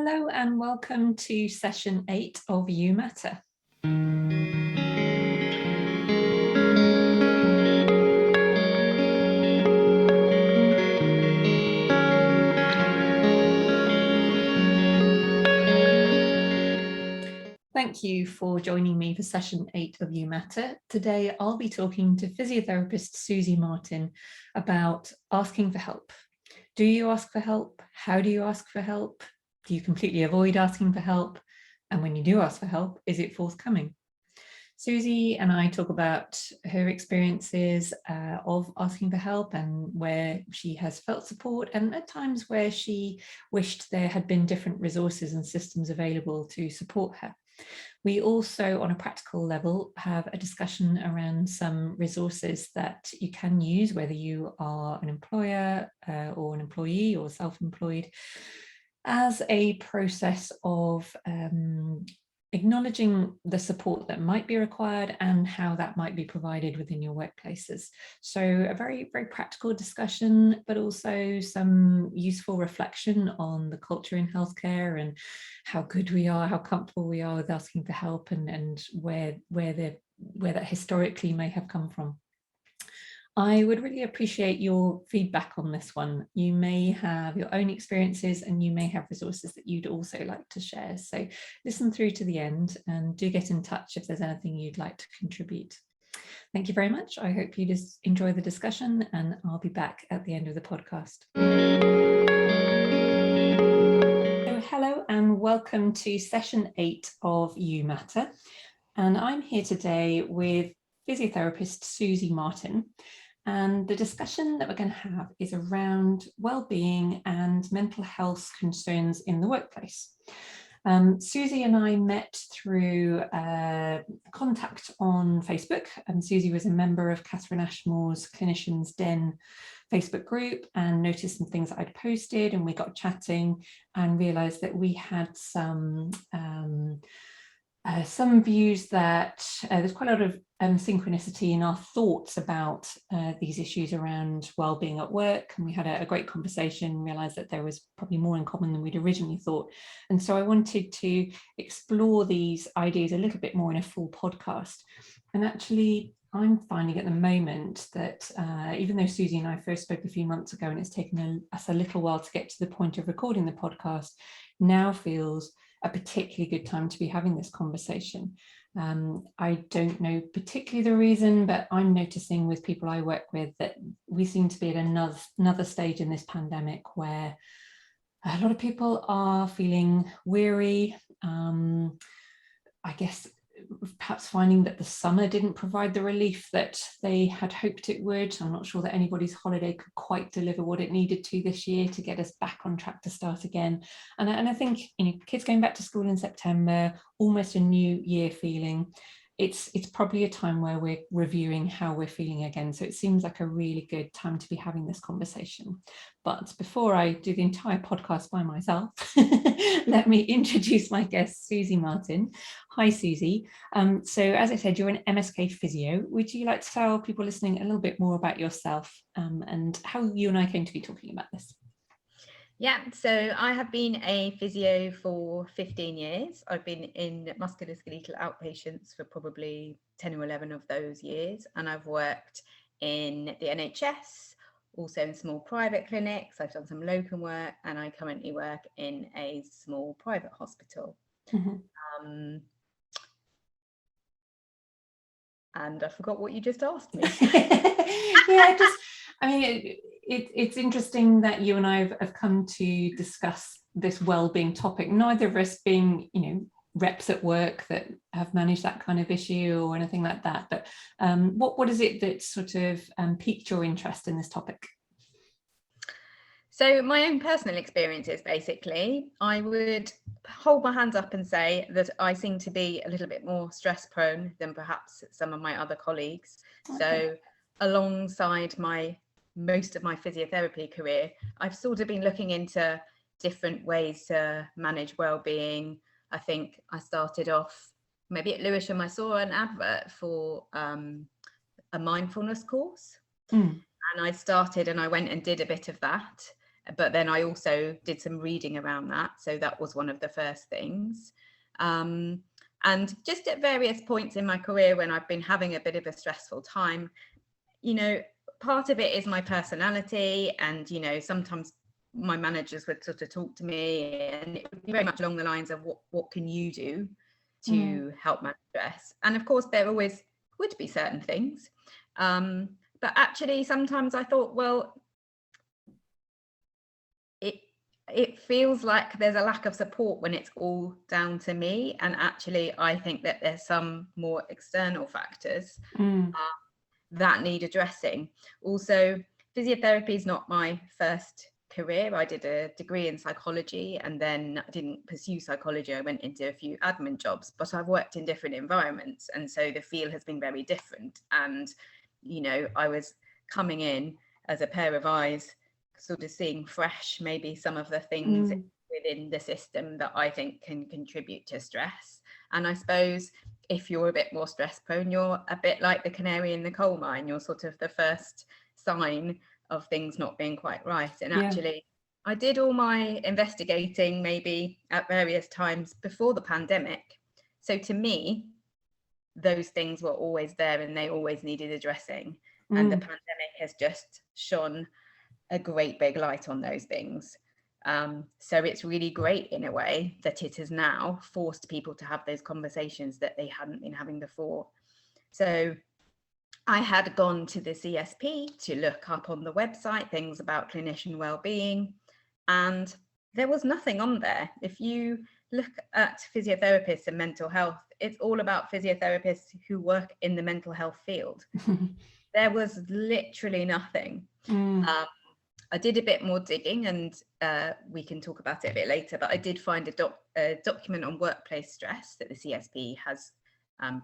Hello and welcome to session 8 of You Matter. Thank you for joining me for session 8 of You Matter. Today I'll be talking to physiotherapist Susie Martin about asking for help. Do you ask for help? How do you ask for help? Do you completely avoid asking for help? And when you do ask for help, is it forthcoming? Susie and I talk about her experiences of asking for help and where she has felt support, and at times where she wished there had been different resources and systems available to support her. We also, on a practical level, have a discussion around some resources that you can use, whether you are an employer or an employee or self-employed, as a process of acknowledging the support that might be required and how that might be provided within your workplaces. So a very, very practical discussion, but also some useful reflection on the culture in healthcare and how good we are, how comfortable we are with asking for help, and where that historically may have come from. I would really appreciate your feedback on this one. You may have your own experiences and you may have resources that you'd also like to share. So listen through to the end and do get in touch if there's anything you'd like to contribute. Thank you very much. I hope you just enjoy the discussion, and I'll be back at the end of the podcast. So hello and welcome to session 8 of You Matter. And I'm here today with physiotherapist Susie Martin. And the discussion that we're going to have is around well-being and mental health concerns in the workplace. Susie and I met through contact on Facebook, and Susie was a member of Catherine Ashmore's Clinician's Den Facebook group and noticed some things that I'd posted, and we got chatting and realised that we had some views that there's quite a lot of synchronicity in our thoughts about these issues around well-being at work, and we had a great conversation, realised that there was probably more in common than we'd originally thought. And so I wanted to explore these ideas a little bit more in a full podcast. And actually I'm finding at the moment that even though Susie and I first spoke a few months ago and it's taken us a little while to get to the point of recording the podcast, now feels a particularly good time to be having this conversation. I don't know particularly the reason, but I'm noticing with people I work with that we seem to be at another stage in this pandemic where a lot of people are feeling weary, I guess perhaps finding that the summer didn't provide the relief that they had hoped it would. I'm not sure that anybody's holiday could quite deliver what it needed to this year to get us back on track to start again. And I think, kids going back to school in September, almost a new year feeling. It's probably a time where we're reviewing how we're feeling again. So it seems like a really good time to be having this conversation. But before I do the entire podcast by myself, let me introduce my guest, Susie Martin. Hi, Susie. So as I said, you're an MSK physio. Would you like to tell people listening a little bit more about yourself and how you and I came to be talking about this? Yeah, so I have been a physio for 15 years. I've been in musculoskeletal outpatients for probably 10 or 11 of those years. And I've worked in the NHS, also in small private clinics. I've done some locum work, and I currently work in a small private hospital. Mm-hmm. And I forgot what you just asked me. It's interesting that you and I have come to discuss this well-being topic, neither of us being, reps at work that have managed that kind of issue or anything like that. But what is it that sort of piqued your interest in this topic? So my own personal experiences, basically, I would hold my hands up and say that I seem to be a little bit more stress prone than perhaps some of my other colleagues. Okay. So alongside most of my physiotherapy career, I've sort of been looking into different ways to manage well-being. I think I started off maybe at Lewisham. I saw an advert for a mindfulness course. And I started and I went and did a bit of that. But then I also did some reading around that. So that was one of the first things. And just at various points in my career when I've been having a bit of a stressful time, you know, part of it is my personality, and, you know, sometimes my managers would sort of talk to me and it would be very much along the lines of what can you do to help manage stress? And of course there always would be certain things, but actually sometimes I thought, well, it feels like there's a lack of support when it's all down to me, and actually I think that there's some more external factors that need addressing. Also, physiotherapy is not my first career. I did a degree in psychology and then I didn't pursue psychology. I went into a few admin jobs, but I've worked in different environments, and so the feel has been very different. And, you know, I was coming in as a pair of eyes, sort of seeing fresh maybe some of the things within the system that I think can contribute to stress. And I suppose if you're a bit more stress prone, you're a bit like the canary in the coal mine. You're sort of the first sign of things not being quite right. And actually, I did all my investigating maybe at various times before the pandemic. So to me, those things were always there and they always needed addressing. And the pandemic has just shone a great big light on those things. So it's really great in a way that it has now forced people to have those conversations that they hadn't been having before. So I had gone to the CSP to look up on the website things about clinician wellbeing, and there was nothing on there. If you look at physiotherapists and mental health, it's all about physiotherapists who work in the mental health field. There was literally nothing. I did a bit more digging, and we can talk about it a bit later, but I did find a document on workplace stress that the CSP has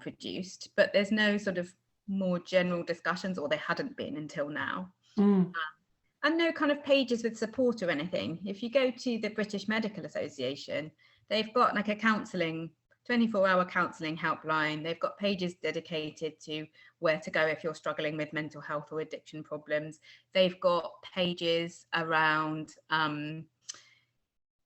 produced, but there's no sort of more general discussions, or there hadn't been until now. And no kind of pages with support or anything. If you go to the British Medical Association, they've got like a 24-hour counselling helpline. They've got pages dedicated to where to go if you're struggling with mental health or addiction problems. They've got pages around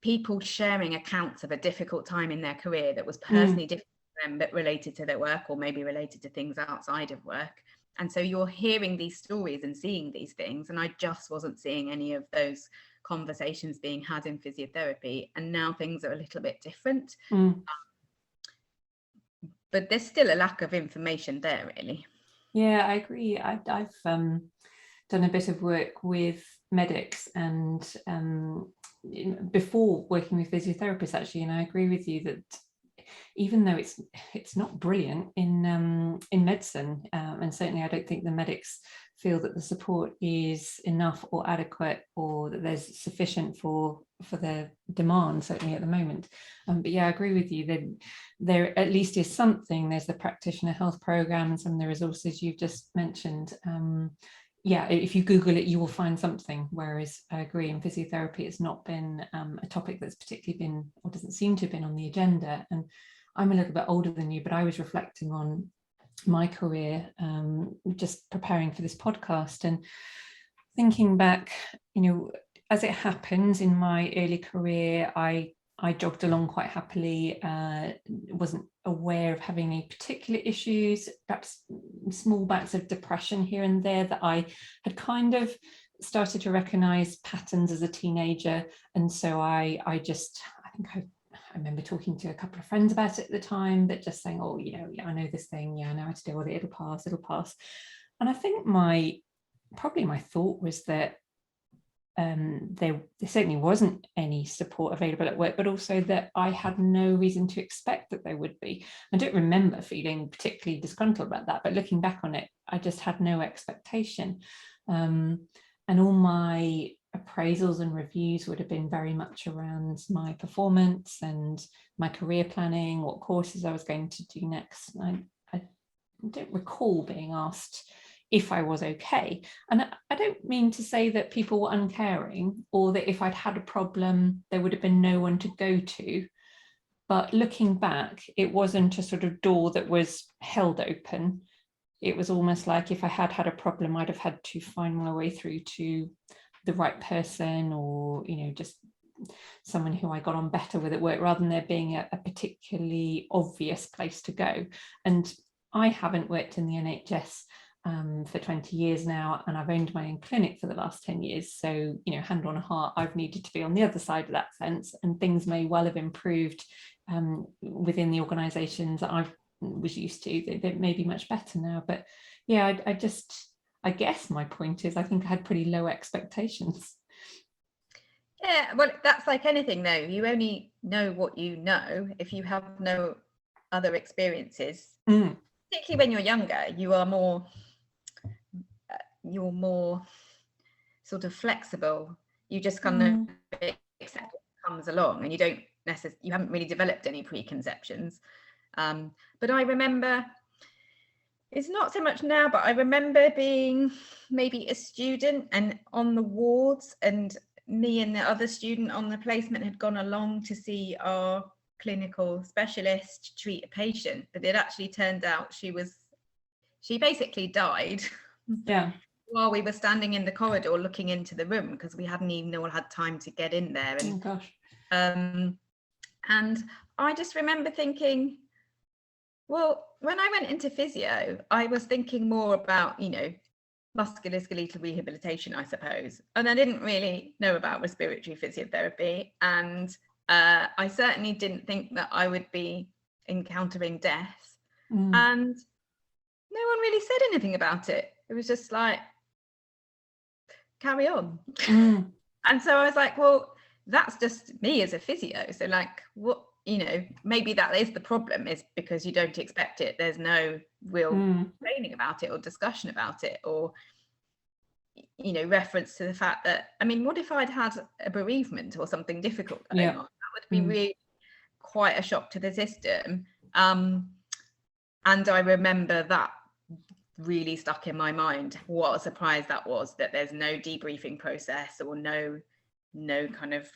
people sharing accounts of a difficult time in their career that was personally difficult for them, but related to their work, or maybe related to things outside of work. And so you're hearing these stories and seeing these things, and I just wasn't seeing any of those conversations being had in physiotherapy. And now things are a little bit different. But there's still a lack of information there, really. Yeah, I agree. I've done a bit of work with medics and before working with physiotherapists, actually, and I agree with you that even though it's not brilliant in medicine, and certainly I don't think the medics feel that the support is enough or adequate, or that there's sufficient for the demand, certainly at the moment. But yeah, I agree with you that there at least is something. There's the practitioner health program and some of the resources you've just mentioned. Yeah, if you Google it, you will find something. Whereas I agree, in physiotherapy, it's not been a topic that's particularly been, or doesn't seem to have been on the agenda. And I'm a little bit older than you, but I was reflecting on my career, just preparing for this podcast and thinking back, you know, as it happens in my early career, I jogged along quite happily, wasn't aware of having any particular issues, perhaps small bouts of depression here and there that I had kind of started to recognize patterns as a teenager. And so I remember talking to a couple of friends about it at the time, but just saying, oh, you know, yeah, I know this thing. Yeah, I know how to deal with it. It'll pass. And I think my thought was that there certainly wasn't any support available at work, but also that I had no reason to expect that there would be. I don't remember feeling particularly disgruntled about that, but looking back on it, I just had no expectation. And all my appraisals and reviews would have been very much around my performance and my career planning, what courses I was going to do next. I don't recall being asked if I was okay. And I don't mean to say that people were uncaring, or that if I'd had a problem, there would have been no one to go to. But looking back, it wasn't a sort of door that was held open. It was almost like if I had a problem, I'd have had to find my way through to the right person, or just someone who I got on better with at work, rather than there being a particularly obvious place to go. And I haven't worked in the NHS for 20 years now, and I've owned my own clinic for the last 10 years. So, hand on heart, I've needed to be on the other side of that fence, and things may well have improved within the organisations that I was used to. They may be much better now. But yeah, I guess my point is, I think I had pretty low expectations. Yeah, well, that's like anything though. You only know what you know if you have no other experiences. Particularly when you're younger, you're more sort of flexible. You just kind of accept what comes along, and you haven't really developed any preconceptions. But I remember, it's not so much now, but I remember being maybe a student and on the wards, and me and the other student on the placement had gone along to see our clinical specialist treat a patient, but it actually turned out she basically died. Yeah. While we were standing in the corridor looking into the room, because we hadn't even all had time to get in there. And, oh gosh. And I just remember thinking, well, when I went into physio, I was thinking more about, musculoskeletal rehabilitation, I suppose. And I didn't really know about respiratory physiotherapy. And I certainly didn't think that I would be encountering death. And no one really said anything about it. It was just like, carry on. And so I was like, well, that's just me as a physio. So like, what, maybe that is the problem, is because you don't expect it. There's no real training about it or discussion about it, or reference to the fact that, I mean, what if I'd had a bereavement or something difficult going on? That would be really quite a shock to the system. And I remember that really stuck in my mind. What a surprise that was, that there's no debriefing process or no kind of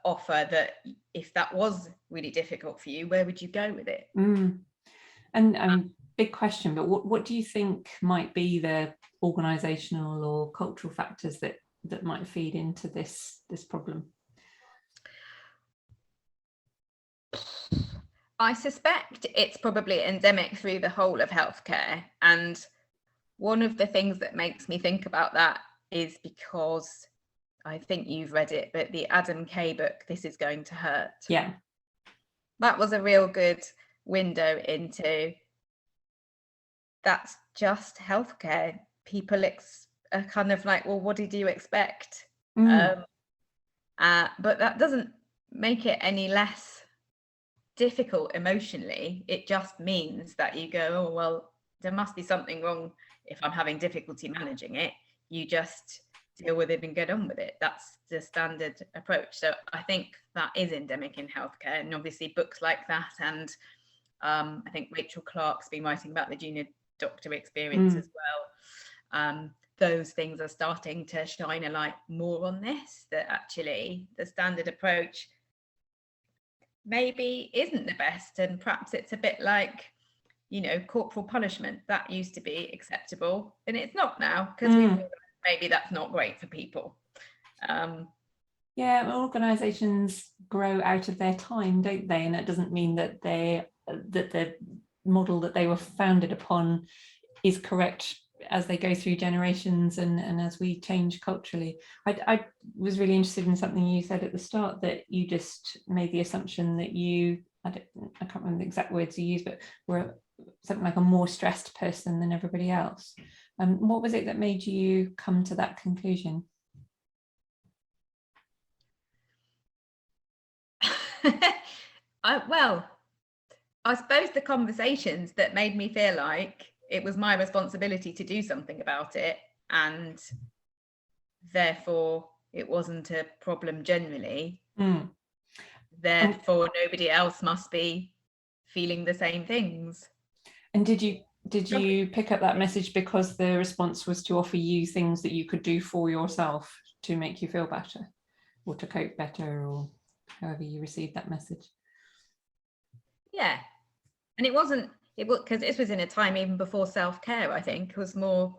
offer that if that was really difficult for you, where would you go with it? And I mean, big question, but what do you think might be the organizational or cultural factors that might feed into this problem? I suspect it's probably endemic through the whole of healthcare. And one of the things that makes me think about that is because I think you've read it, but the Adam Kay book, This Is Going to Hurt. Yeah. That was a real good window into, that's just healthcare. People are kind of like, well, what did you expect? But that doesn't make it any less difficult emotionally. It just means that you go, oh, well, there must be something wrong if I'm having difficulty managing it. You just deal with it and get on with it. That's the standard approach. So I think that is endemic in healthcare, and obviously books like that, and I think Rachel Clark's been writing about the junior doctor experience as well. Those things are starting to shine a light more on this, that actually the standard approach maybe isn't the best, and perhaps it's a bit like, corporal punishment. That used to be acceptable, and it's not now, because maybe that's not great for people. Yeah, organizations grow out of their time, don't they? And it doesn't mean that the model that they were founded upon is correct as they go through generations and as we change culturally. I was really interested in something you said at the start, that you just made the assumption that I can't remember the exact words you used, but were something like a more stressed person than everybody else. What was it that made you come to that conclusion? Well, I suppose the conversations that made me feel like it was my responsibility to do something about it, and therefore it wasn't a problem generally. Therefore nobody else must be feeling the same things. And did you pick up that message because the response was to offer you things that you could do for yourself to make you feel better, or to cope better, or however you received that message? Yeah. And it was because this was in a time even before self-care. I think it was more,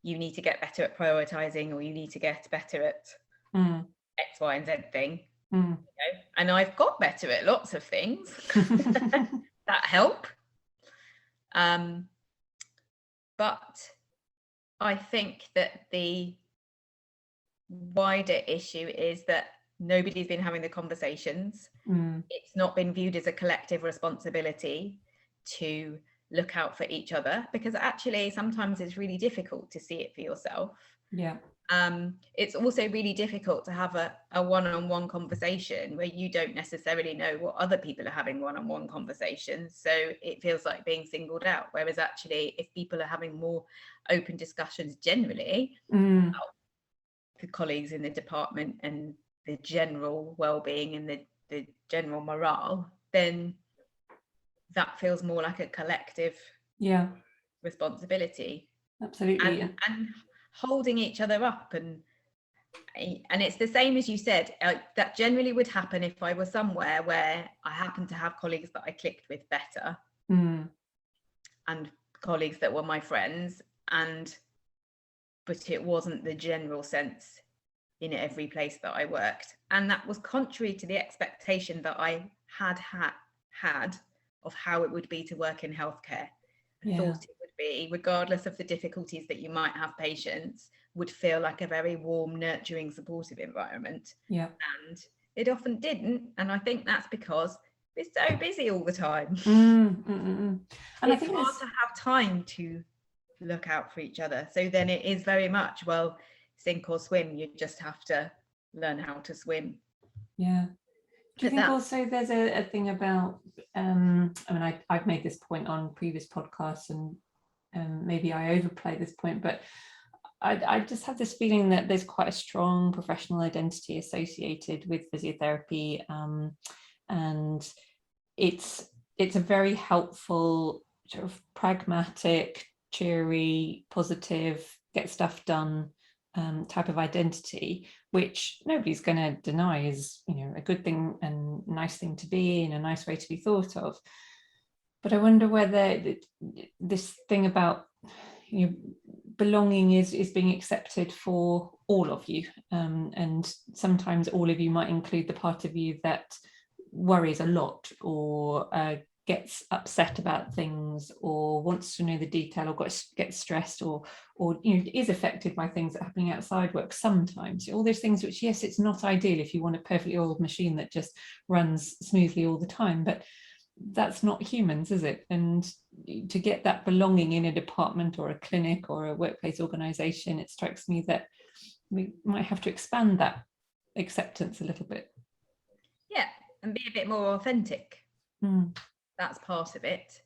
you need to get better at prioritizing, or you need to get better at X, Y, and Z thing. You know? And I've got better at lots of things that help. But I think that the wider issue is that nobody's been having the conversations. It's not been viewed as a collective responsibility to look out for each other, because actually sometimes it's really difficult to see it for yourself. Yeah. It's also really difficult to have a one-on-one conversation where you don't necessarily know what other people are having one-on-one conversations. So it feels like being singled out. Whereas actually, if people are having more open discussions generally about the colleagues in the department and the general well-being and the general morale, then that feels more like a collective responsibility. Absolutely. And holding each other up, and it's the same as you said, that generally would happen if I was somewhere where I happened to have colleagues that I clicked with better and colleagues that were my friends, but it wasn't the general sense in every place that I worked, and that was contrary to the expectation that I had of how it would be to work in healthcare. I thought it would be, regardless of the difficulties that you might have, patients would feel like a very warm, nurturing, supportive environment. And it often didn't. And I think that's because we're so busy all the time. And it's hard to have time to look out for each other. So then it is very much, well, sink or swim. You just have to learn how to swim. Do you think also there's a thing about, I mean, I've made this point on previous podcasts, and maybe I overplay this point, but I just have this feeling that there's quite a strong professional identity associated with physiotherapy, and it's a very helpful, sort of pragmatic, cheery, positive, get stuff done type of identity, which nobody's going to deny is, you know, a good thing and nice thing to be and a nice way to be thought of. But I wonder whether this thing about, you know, belonging is being accepted for all of you, and sometimes all of you might include the part of you that worries a lot, or gets upset about things, or wants to know the detail, or gets stressed, or you know, is affected by things that are happening outside work sometimes. All those things which, yes, it's not ideal if you want a perfectly oiled machine that just runs smoothly all the time, but that's not humans, is it? And to get that belonging in a department or a clinic or a workplace organization, it strikes me that we might have to expand that acceptance a little bit. Yeah, and be a bit more authentic. That's part of it.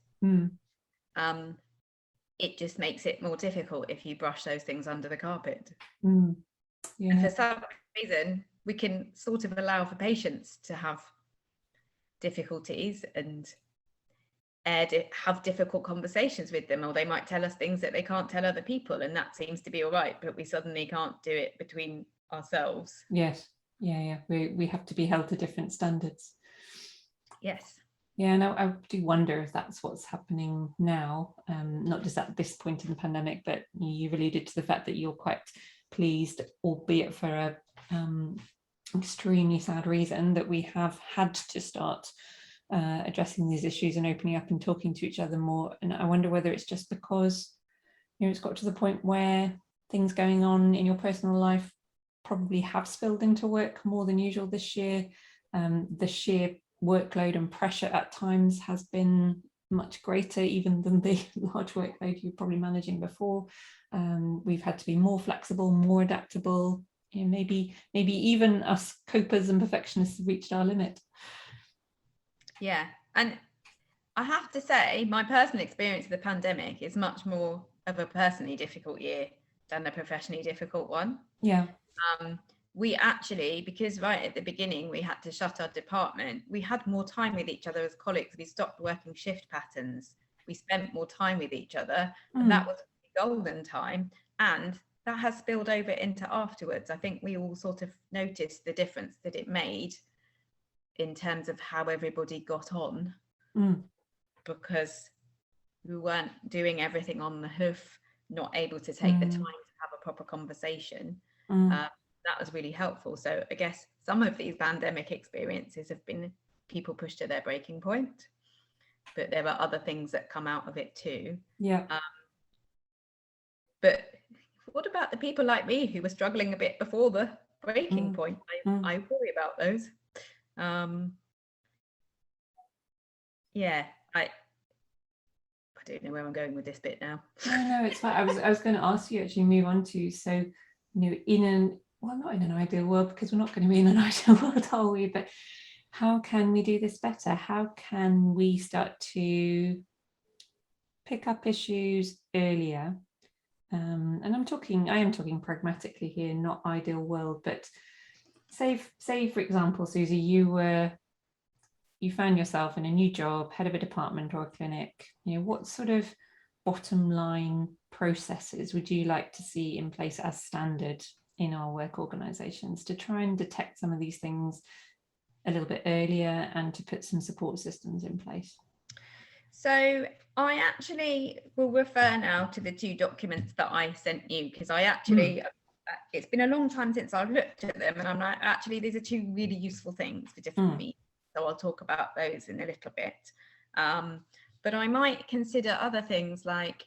It just makes it more difficult if you brush those things under the carpet. And for some reason, we can sort of allow for patients to have difficulties and have difficult conversations with them, or they might tell us things that they can't tell other people, and that seems to be all right, but we suddenly can't do it between ourselves. Yes. We have to be held to different standards. Yes. Yeah, and I do wonder if that's what's happening now, not just at this point in the pandemic, but you've alluded to the fact that you're quite pleased, albeit for a extremely sad reason, that we have had to start addressing these issues and opening up and talking to each other more. And I wonder whether it's just because, you know, it's got to the point where things going on in your personal life probably have spilled into work more than usual this year. The sheer workload and pressure at times has been much greater even than the large workload you're probably managing before. We've had to be more flexible, more adaptable. You know, maybe even us copers and perfectionists have reached our limit. Yeah, and I have to say, my personal experience of the pandemic is much more of a personally difficult year than a professionally difficult one. Yeah. We actually, because right at the beginning we had to shut our department, we had more time with each other as colleagues. We stopped working shift patterns. We spent more time with each other. And that was a golden time. And that has spilled over into afterwards. I think we all sort of noticed the difference that it made in terms of how everybody got on, because we weren't doing everything on the hoof, not able to take the time to proper conversation. Mm. That was really helpful. So I guess some of these pandemic experiences have been people pushed to their breaking point, but there are other things that come out of it too. Yeah. But what about the people like me who were struggling a bit before the breaking point? I worry about those. Yeah, I don't know where I'm going with this bit now. No, it's fine. I was going to ask you, actually move on to, so, not in an ideal world, because we're not going to be in an ideal world, are we? But how can we do this better? How can we start to pick up issues earlier? And I am talking pragmatically here, not ideal world, but say for example, Susie, you found yourself in a new job, head of a department or a clinic. What sort of bottom line processes would you like to see in place as standard in our work organizations to try and detect some of these things a little bit earlier and to put some support systems in place? So I actually will refer now to the 2 documents that I sent you, because I actually, it's been a long time since I've looked at them, and I'm like, actually, these are 2 really useful things for different meetings. So I'll talk about those in a little bit. But I might consider other things like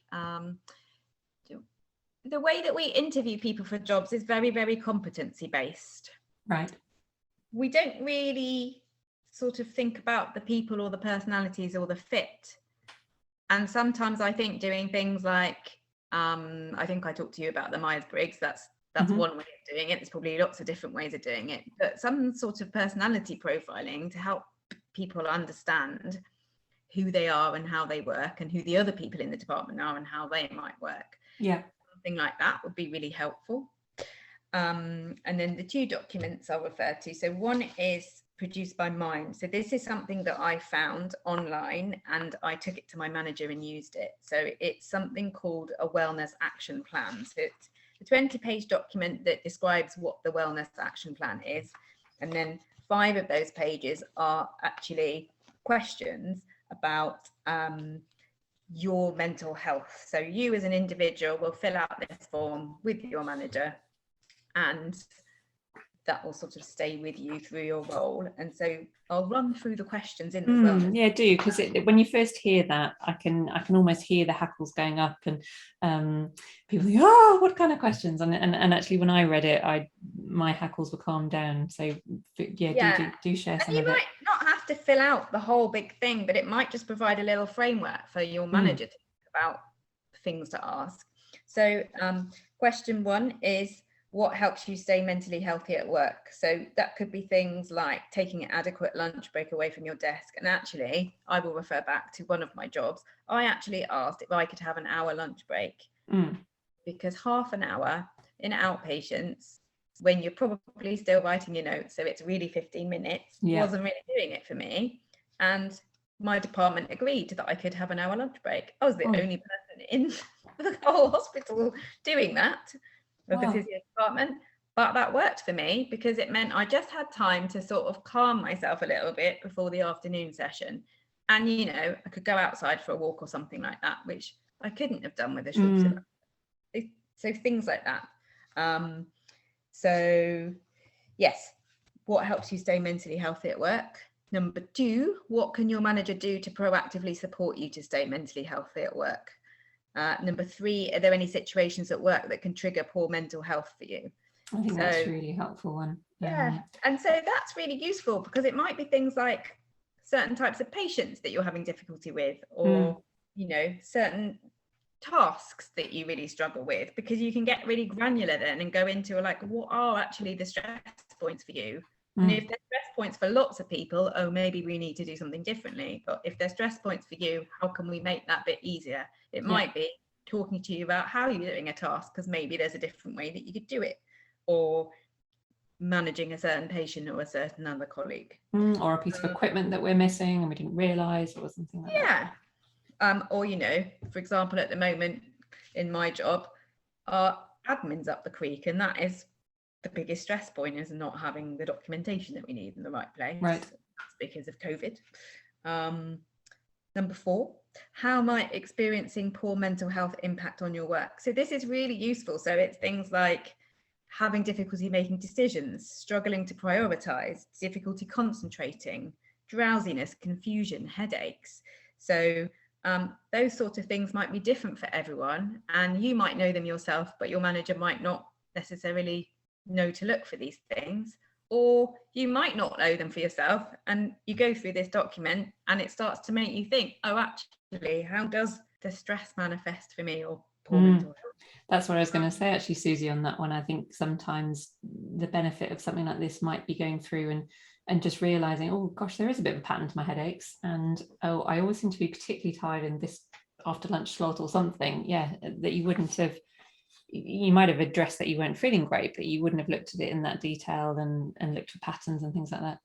the way that we interview people for jobs is very, very competency based. Right. We don't really sort of think about the people or the personalities or the fit. And sometimes I think doing things like, I think I talked to you about the Myers-Briggs, that's one way of doing it. There's probably lots of different ways of doing it, but some sort of personality profiling to help people understand who they are and how they work, and who the other people in the department are and how they might work. Yeah. Something like that would be really helpful. And then the 2 documents I'll refer to. So one is produced by Mind. So this is something that I found online, and I took it to my manager and used it. So it's something called a wellness action plan. So it's a 20-page document that describes what the wellness action plan is. And then 5 of those pages are actually questions about your mental health. So you as an individual will fill out this form with your manager, and that will sort of stay with you through your role. And so I'll run through the questions in the wellness. Yeah, do, because when you first hear that, I can almost hear the hackles going up, and people think, oh, what kind of questions? And actually, when I read it, my hackles were calmed down. So yeah. Do share some of it. You might not have to fill out the whole big thing, but it might just provide a little framework for your manager to think about things to ask. So question 1 is, what helps you stay mentally healthy at work? So that could be things like taking an adequate lunch break away from your desk. And actually, I will refer back to one of my jobs. I actually asked if I could have an hour lunch break, because half an hour in outpatients, when you're probably still writing your notes, so it's really 15 minutes, wasn't really doing it for me. And my department agreed that I could have an hour lunch break. I was the only person in the whole hospital doing that. Of the physio department, but that worked for me because it meant I just had time to sort of calm myself a little bit before the afternoon session, and I could go outside for a walk or something like that, which I couldn't have done with a shorter. So things like that. So yes, what helps you stay mentally healthy at work? Number 2, what can your manager do to proactively support you to stay mentally healthy at work? Number 3, are there any situations at work that can trigger poor mental health for you? I think that's a really helpful one. Yeah, and so that's really useful, because it might be things like certain types of patients that you're having difficulty with, or certain tasks that you really struggle with, because you can get really granular then and go into like, what are actually the stress points for you? And if there's stress points for lots of people, maybe we need to do something differently. But if there's stress points for you, how can we make that bit easier? It might be talking to you about how you're doing a task, because maybe there's a different way that you could do it, or managing a certain patient or a certain other colleague. Or a piece of equipment that we're missing and we didn't realise, or something like that. Or, for example, at the moment in my job, our admin's up the creek, and that is the biggest stress point, is not having the documentation that we need in the right place. Right. That's because of COVID. Number 4, how might experiencing poor mental health impact on your work? So this is really useful. So it's things like having difficulty making decisions, struggling to prioritize, difficulty concentrating, drowsiness, confusion, headaches. So those sorts of things might be different for everyone, and you might know them yourself, but your manager might not necessarily know to look for these things. Or you might not know them for yourself, and you go through this document and it starts to make you think, oh, actually, how does the stress manifest for me, or poor mental health? That's what I was going to say, actually, Susie, on that one. I think sometimes the benefit of something like this might be going through and just realizing, oh gosh, there is a bit of a pattern to my headaches, and oh, I always seem to be particularly tired in this after lunch slot or something. Yeah, that you might have addressed that you weren't feeling great, but you wouldn't have looked at it in that detail and looked for patterns and things like that.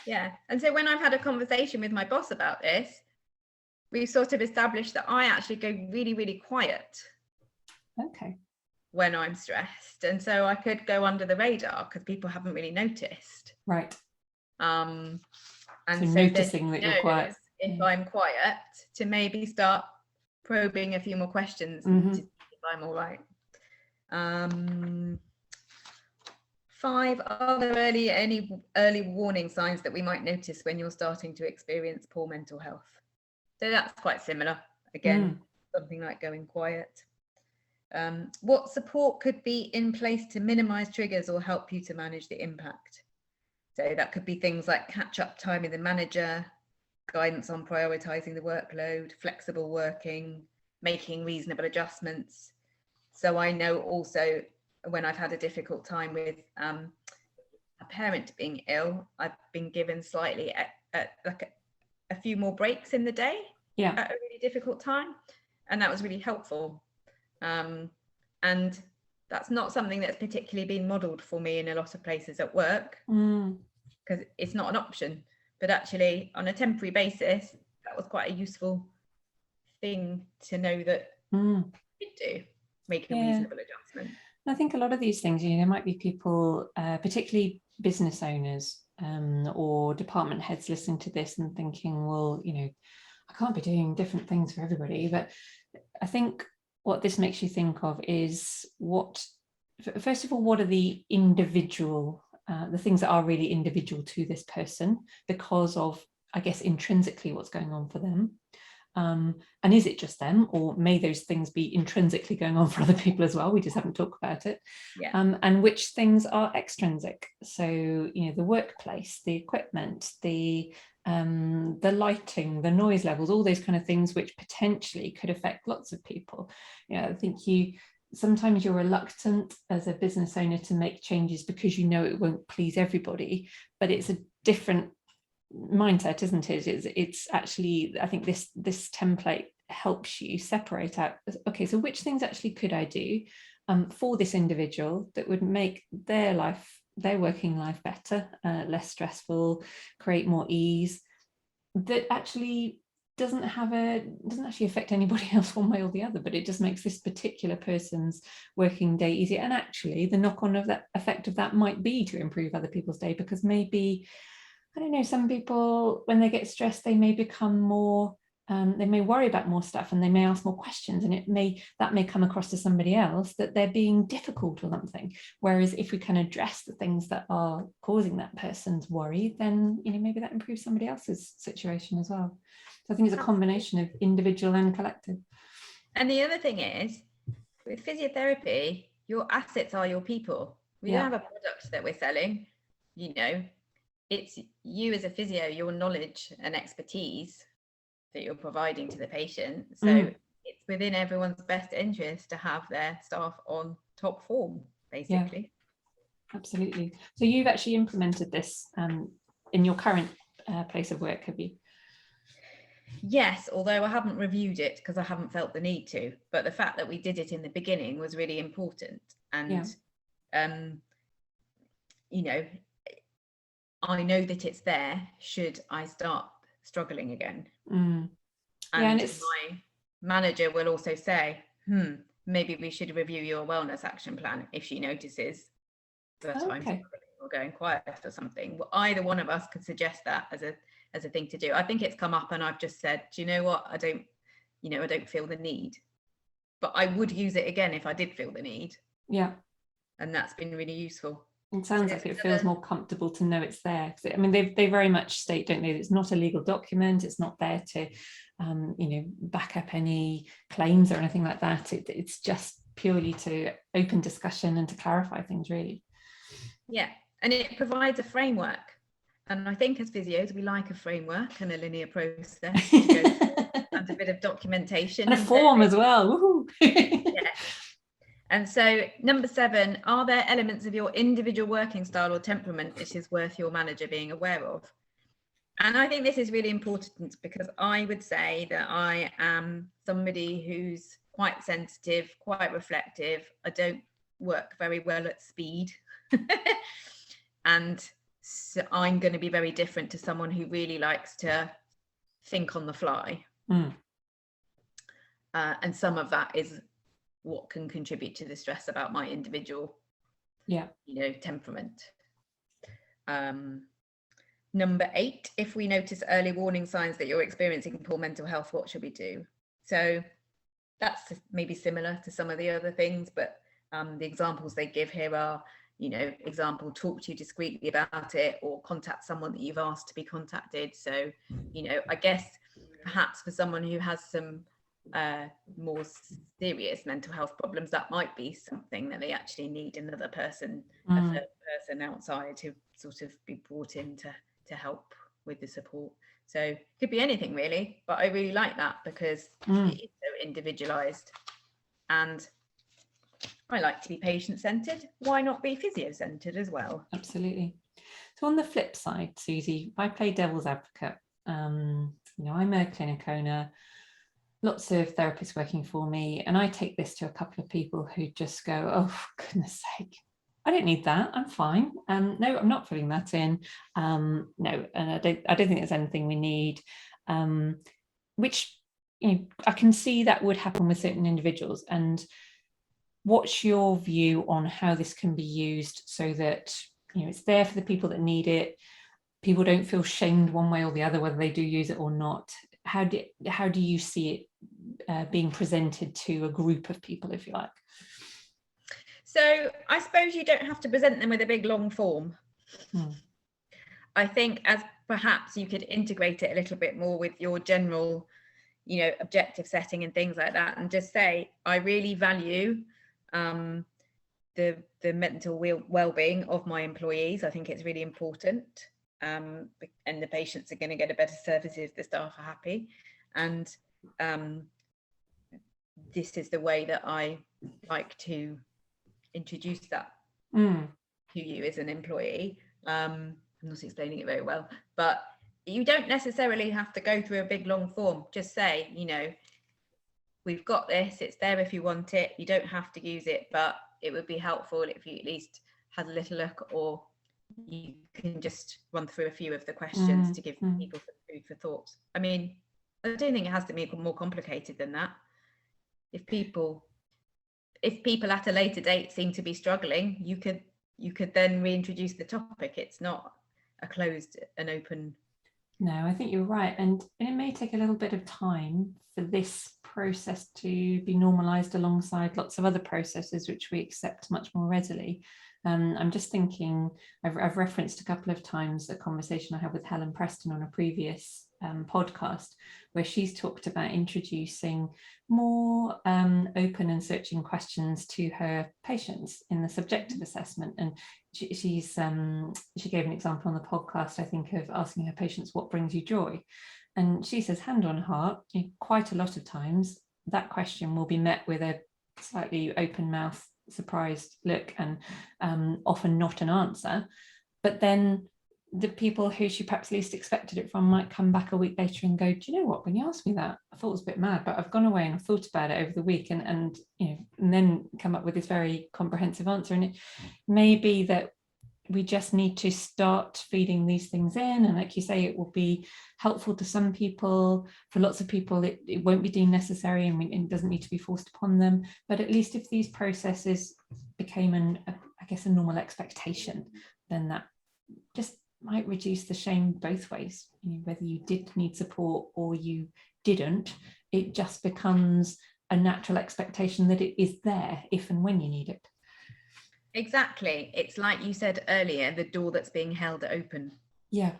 Yeah. And so when I've had a conversation with my boss about this, we've sort of established that I actually go really, really quiet. Okay. When I'm stressed. And so I could go under the radar because people haven't really noticed. Right. And so noticing that you're quiet. If I'm quiet, to maybe start probing a few more questions to see if I'm all right. 5, are there any early warning signs that we might notice when you're starting to experience poor mental health? So that's quite similar. Again, something like going quiet. What support could be in place to minimize triggers or help you to manage the impact? So that could be things like catch-up time with the manager, guidance on prioritizing the workload, flexible working, making reasonable adjustments. So I know also when I've had a difficult time with a parent being ill, I've been given slightly like a few more breaks in the day at a really difficult time, and that was really helpful. And that's not something that's particularly been modelled for me in a lot of places at work, because it's not an option. But actually, on a temporary basis, that was quite a useful thing to know that you could do, make a reasonable adjustment. I think a lot of these things, there might be people, particularly business owners or department heads, listening to this and thinking, well, I can't be doing different things for everybody. But I think what this makes you think of is first of all, what are the individual, the things that are really individual to this person because of, I guess, intrinsically what's going on for them. And is it just them, or may those things be intrinsically going on for other people as well? We just haven't talked about it. And which things are extrinsic? So, the workplace, the equipment, the lighting, the noise levels, all those kind of things which potentially could affect lots of people. I think sometimes you're reluctant as a business owner to make changes because it won't please everybody, but it's a different mindset, isn't it? It's actually, I think this template helps you separate out, okay, so which things actually could I do for this individual that would make their working life better, less stressful, create more ease, that actually doesn't actually affect anybody else one way or the other, but it just makes this particular person's working day easier. And actually the knock-on of that effect of that might be to improve other people's day, because maybe, I don't know, some people, when they get stressed, they may become more, they may worry about more stuff and they may ask more questions, and that may come across to somebody else that they're being difficult or something. Whereas if we can address the things that are causing that person's worry, then maybe that improves somebody else's situation as well. So I think it's a combination of individual and collective. And the other thing is, with physiotherapy, your assets are your people. We don't have a product that we're selling, it's you as a physio, your knowledge and expertise that you're providing to the patient. So it's within everyone's best interest to have their staff on top form, basically. Absolutely. So you've actually implemented this in your current place of work, have you? Yes, although I haven't reviewed it because I haven't felt the need to. But the fact that we did it in the beginning was really important. And, I know that it's there should I start struggling again. And my manager will also say, maybe we should review your wellness action plan if she notices that I'm struggling. or going quiet or something. Well, either one of us could suggest that as a thing to do. I think it's come up and I've just said, do you know what, I don't feel the need, but I would use it again if I did feel the need. Yeah, and that's been really useful. it sounds like it feels more comfortable to know it's there. I mean, they very much state, don't they, that it's not a legal document. It's not there to, back up any claims or anything like that. It's just purely to open discussion and to clarify things, really. Yeah, and it provides a framework. And I think as physios, we like a framework and a linear process to go through, and a bit of documentation. And a form as well. Yeah. And so number 7, are there elements of your individual working style or temperament which is worth your manager being aware of? And I think this is really important, because I would say that I am somebody who's quite sensitive, quite reflective. I don't work very well at speed. And so I'm going to be very different to someone who really likes to think on the fly. And some of that is what can contribute to the stress about my individual temperament. Number 8, if we notice early warning signs that you're experiencing poor mental health, what should we do? So that's maybe similar to some of the other things, but the examples they give here are, example, talk to you discreetly about it, or contact someone that you've asked to be contacted. So, I guess perhaps for someone who has some more serious mental health problems, that might be something that they actually need another person, a third person outside, to sort of be brought in to help with the support. So it could be anything really, but I really like that because it is so individualized, and I like to be patient-centered. Why not be physio-centered as well? Absolutely. So on the flip side, Susie, if I play devil's advocate, I'm a clinic owner, lots of therapists working for me, and I take this to a couple of people who just go, oh, for goodness sake, I don't need that, I'm fine. No, I'm not filling that in. No, and I don't think there's anything we need, which I can see that would happen with certain individuals. And what's your view on how this can be used so that it's there for the people that need it? People don't feel shamed one way or the other whether they do use it or not. How do you see it being presented to a group of people, if you like? So I suppose you don't have to present them with a big long form. I think as perhaps you could integrate it a little bit more with your general, objective setting and things like that, and just say, I really value the mental well-being of my employees. I think it's really important, and the patients are going to get a better service if the staff are happy, and this is the way that I like to introduce that to you as an employee. I'm not explaining it very well, but you don't necessarily have to go through a big long form. Just say, we've got this, it's there if you want it. You don't have to use it, but it would be helpful if you at least had a little look, or you can just run through a few of the questions to give people some food for thought. I mean, I don't think it has to be more complicated than that. If people at a later date seem to be struggling, you could then reintroduce the topic. It's not a closed and open. No, I think you're right. And it may take a little bit of time for this process to be normalized alongside lots of other processes which we accept much more readily. I'm just thinking, I've referenced a couple of times a conversation I had with Helen Preston on a previous podcast, where she's talked about introducing more open and searching questions to her patients in the subjective assessment. And she gave an example on the podcast, I think, of asking her patients, what brings you joy? And she says, hand on heart, quite a lot of times that question will be met with a slightly open mouth, surprised look, and often not an answer. But then the people who she perhaps least expected it from might come back a week later and go, do you know what, when you asked me that, I thought it was a bit mad, but I've gone away and I've thought about it over the week, and then come up with this very comprehensive answer. And it may be that we just need to start feeding these things in, and like you say, it will be helpful to some people. For lots of people it won't be deemed necessary, and it doesn't need to be forced upon them. But at least if these processes became a normal expectation, then that just might reduce the shame both ways. Whether you did need support or you didn't, it just becomes a natural expectation that it is there if and when you need it. Exactly. It's like you said earlier, the door that's being held open. Yeah.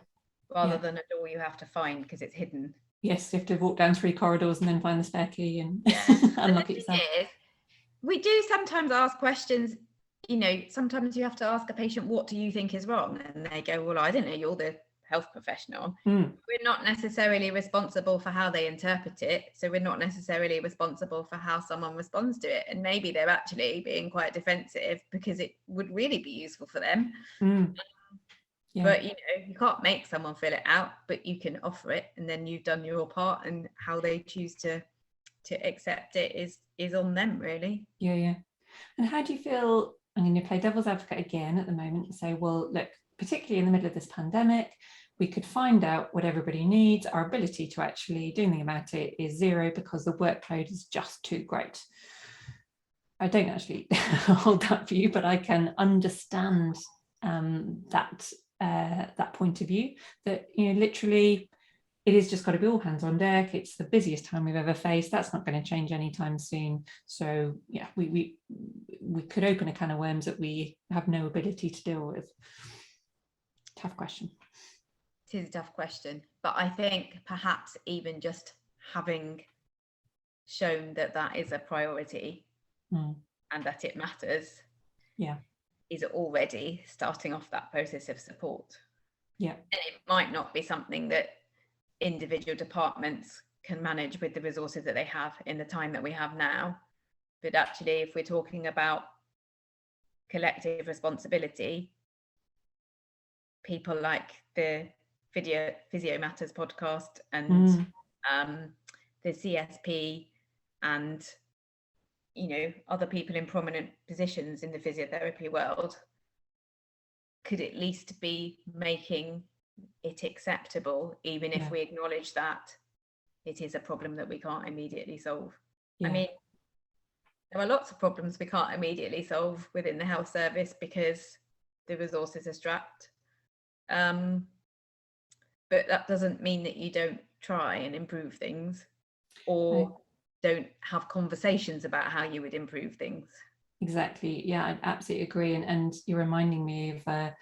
Rather than a door you have to find because it's hidden. Yes, you have to walk down 3 corridors and then find the spare key and unlock it yourself. We do sometimes ask questions, sometimes you have to ask a patient, what do you think is wrong? And they go, well, I don't know, you're the health professional. We're not necessarily responsible for how they interpret it. So we're not necessarily responsible for how someone responds to it. And maybe they're actually being quite defensive because it would really be useful for them. Yeah. But you can't make someone fill it out, but you can offer it, and then you've done your part, and how they choose to accept it is on them, really. Yeah. And how do you feel? I'm going to play devil's advocate again at the moment and say, well, look, particularly in the middle of this pandemic, we could find out what everybody needs. Our ability to actually do anything about it is zero because the workload is just too great. I don't actually hold that view, but I can understand that point of view, that literally it is just got to be all hands on deck. It's the busiest time we've ever faced. That's not going to change anytime soon. So yeah, we could open a can of worms that we have no ability to deal with. Tough question. It is a tough question, but I think perhaps even just having shown that is a priority and that it matters, is already starting off that process of support. And it might not be something that individual departments can manage with the resources that they have in the time that we have now, but actually, if we're talking about collective responsibility, people like the Physio Matters podcast and the CSP and other people in prominent positions in the physiotherapy world could at least be making it acceptable, even if we acknowledge that it is a problem that we can't immediately solve. I mean, there are lots of problems we can't immediately solve within the health service because the resources are strapped. But that doesn't mean that you don't try and improve things or don't have conversations about how you would improve things. Exactly. Yeah, I absolutely agree. And you're reminding me of a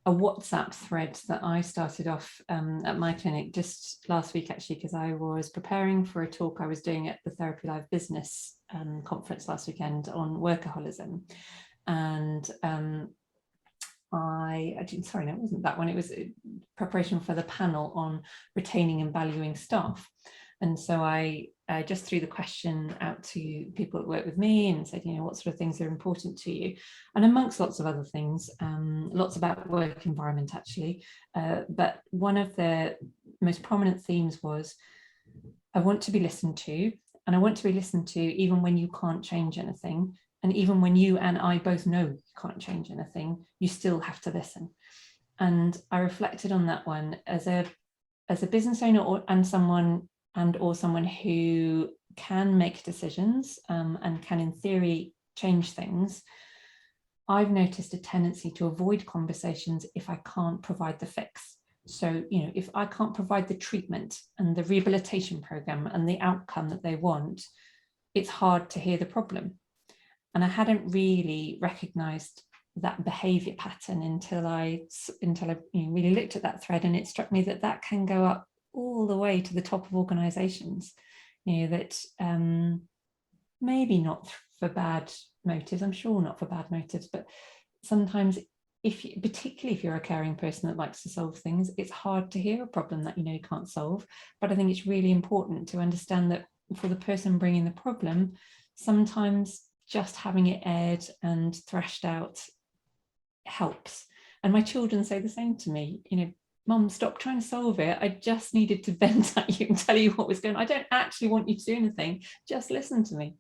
WhatsApp thread that I started off at my clinic just last week, actually, because I was preparing for a talk I was doing at the Therapy Live Business conference last weekend on workaholism. And sorry, no, it wasn't that one. It was preparation for the panel on retaining and valuing staff. And so I just threw the question out to people that work with me and said, what sort of things are important to you? And amongst lots of other things, lots about work environment, actually. But one of the most prominent themes was, I want to be listened to, and I want to be listened to even when you can't change anything. And even when you and I both know you can't change anything, you still have to listen. And I reflected on that one as a business owner or someone who can make decisions and can, in theory, change things. I've noticed a tendency to avoid conversations if I can't provide the fix. So, if I can't provide the treatment and the rehabilitation program and the outcome that they want, it's hard to hear the problem. And I hadn't really recognized that behavior pattern until I really looked at that thread, and it struck me that can go up all the way to the top of organizations, that maybe not for bad motives, I'm sure not for bad motives, but sometimes particularly if you're a caring person that likes to solve things, it's hard to hear a problem that you can't solve. But I think it's really important to understand that for the person bringing the problem, sometimes just having it aired and thrashed out helps. And my children say the same to me, Mum, stop trying to solve it. I just needed to vent at you and tell you what was going on. I don't actually want you to do anything. Just listen to me.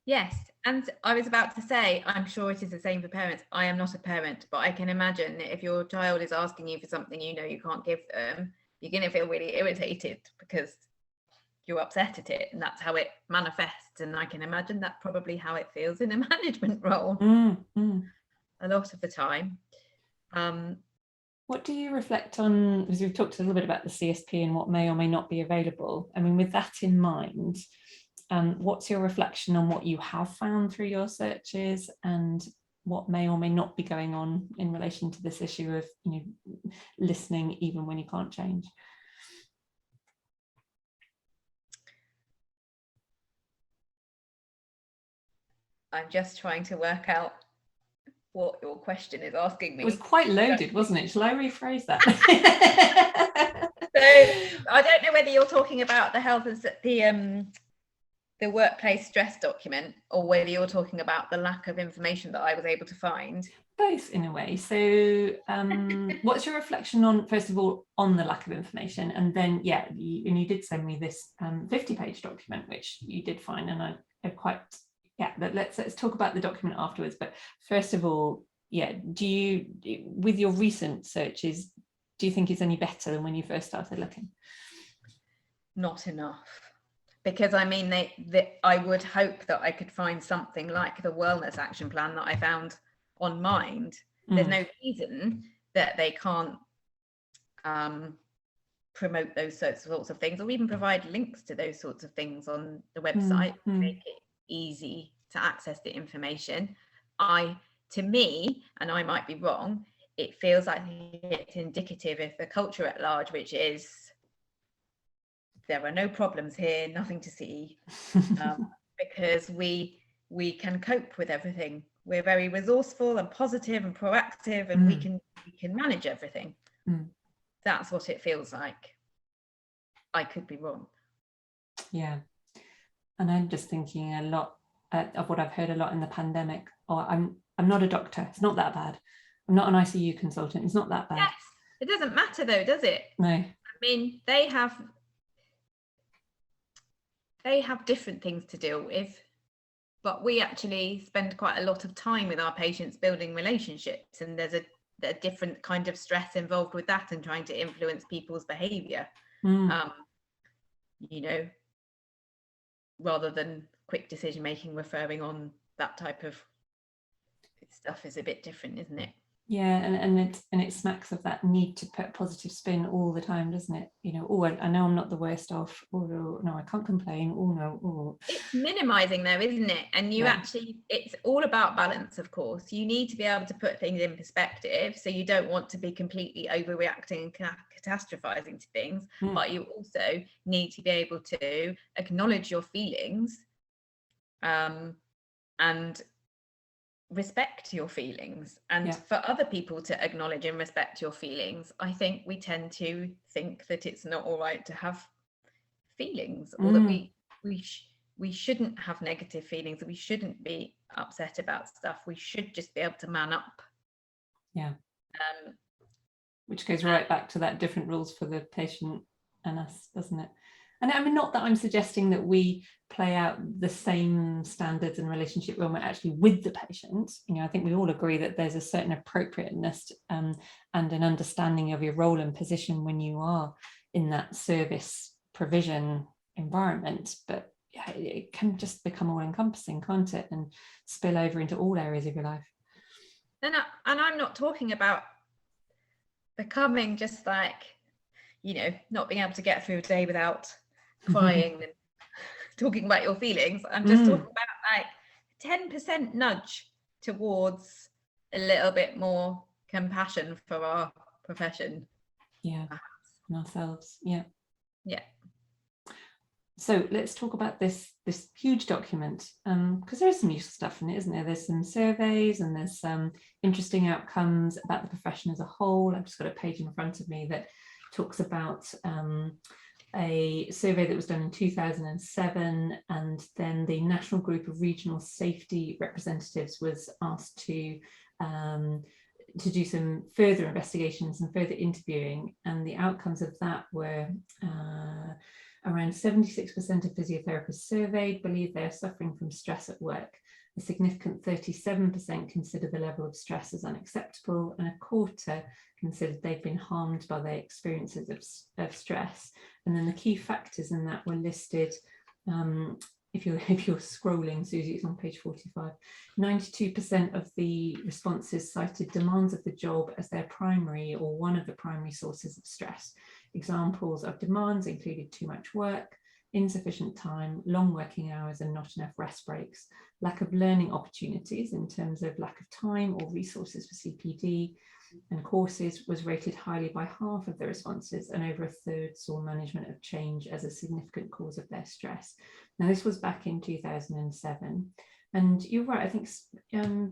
Yes. And I was about to say, I'm sure it is the same for parents. I am not a parent, but I can imagine that if your child is asking you for something you can't give them, you're going to feel really irritated because you're upset at it, and that's how it manifests. And I can imagine that's probably how it feels in a management role a lot of the time. What do you reflect on, because we've talked a little bit about the CSP and what may or may not be available. I mean, with that in mind, what's your reflection on what you have found through your searches and what may or may not be going on in relation to this issue of, listening even when you can't change? I'm just trying to work out what your question is asking me. It was quite loaded, wasn't it? Shall I rephrase that? So I don't know whether you're talking about the health and the workplace stress document, or whether you're talking about the lack of information that I was able to find. Both, in a way. So what's your reflection on, first of all, on the lack of information, and then you did send me this 50-page document, which you did find, and I quite let's talk about the document afterwards. But first of all, do you, with your recent searches, do you think it's any better than when you first started looking? Not enough, because I mean, I would hope that I could find something like the wellness action plan that I found on Mind. There's no reason that they can't promote those sorts of things, or even provide links to those sorts of things on the website, make it easy to access the information. To me, and I might be wrong, it feels like it's indicative of the culture at large, which is there are no problems here, nothing to see, because we can cope with everything. We're very resourceful and positive and proactive, and we can manage everything. That's what it feels like. I could be wrong. Yeah. And I'm just thinking a lot of what I've heard a lot in the pandemic. I'm not a doctor. It's not that bad. I'm not an ICU consultant. It's not that bad. Yes. It doesn't matter though, does it? No. I mean, they have different things to deal with, but we actually spend quite a lot of time with our patients building relationships, and there's a different kind of stress involved with that, and trying to influence people's behavior, rather than quick decision making, referring on, that type of stuff is a bit different, isn't it? Yeah, and it smacks of that need to put positive spin all the time, doesn't it? I know I'm not the worst off, or no, I can't complain, It's minimizing though, isn't it? And it's all about balance, of course. You need to be able to put things in perspective, so you don't want to be completely overreacting and catastrophizing to things, but you also need to be able to acknowledge your feelings, and respect your feelings, and for other people to acknowledge and respect your feelings. I think we tend to think that it's not all right to have feelings, or that we shouldn't have negative feelings, that we shouldn't be upset about stuff. We should just be able to man up. Which goes right back to that different rules for the patient and us, doesn't it? And I mean, not that I'm suggesting that we play out the same standards and relationship when we're actually with the patient. I think we all agree that there's a certain appropriateness and an understanding of your role and position when you are in that service provision environment. But it can just become all encompassing, can't it? And spill over into all areas of your life. And I'm not talking about becoming just like, not being able to get through a day without crying and talking about your feelings. I'm just talking about like 10% nudge towards a little bit more compassion for our profession. Perhaps. And ourselves. Yeah. So let's talk about this huge document, because there is some useful stuff in it, isn't there? There's some surveys and there's some interesting outcomes about the profession as a whole. I've just got a page in front of me that talks about a survey that was done in 2007, and then the National Group of Regional Safety Representatives was asked to do some further investigations and further interviewing, and the outcomes of that were around 76% of physiotherapists surveyed believe they are suffering from stress at work. A significant 37% consider the level of stress as unacceptable, and a quarter considered they've been harmed by their experiences of stress. And then the key factors in that were listed if you're scrolling, Susie, it's on page 45. 92% of the responses cited demands of the job as their primary or one of the primary sources of stress. Examples of demands included too much work, insufficient time, long working hours and not enough rest breaks, lack of learning opportunities in terms of lack of time or resources for CPD, and courses was rated highly by half of the responses, and over a third saw management of change as a significant cause of their stress. Now, this was back in 2007. And you're right, I think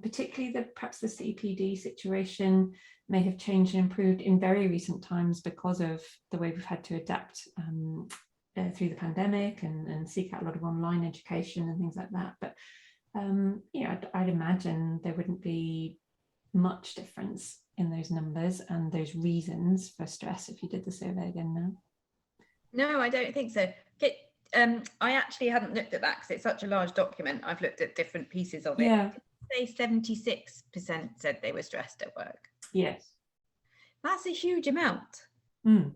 particularly perhaps the CPD situation may have changed and improved in very recent times because of the way we've had to adapt through the pandemic and seek out a lot of online education and things like that. But I'd imagine there wouldn't be much difference in those numbers and those reasons for stress if you did the survey again now. No, I don't think so. I actually hadn't looked at that because it's such a large document. I've looked at different pieces of it. Yeah. Did you say 76% said they were stressed at work? Yes. That's a huge amount. And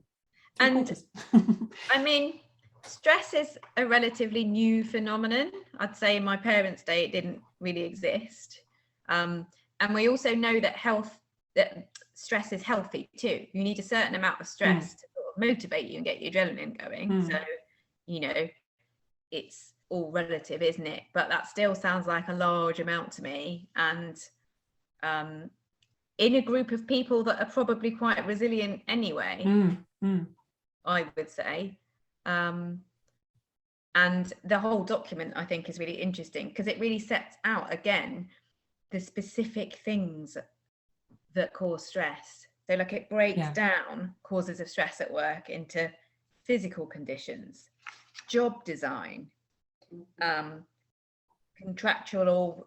I mean, stress is a relatively new phenomenon. I'd say in my parents' day, it didn't really exist. And we also know that stress is healthy too. You need a certain amount of stress to sort of motivate you and get your adrenaline going. So, it's all relative, isn't it? But that still sounds like a large amount to me. And in a group of people that are probably quite resilient anyway, I would say. And the whole document, I think, is really interesting because it really sets out, again, the specific things that cause stress. So like it breaks down causes of stress at work into physical conditions, job design, contractual or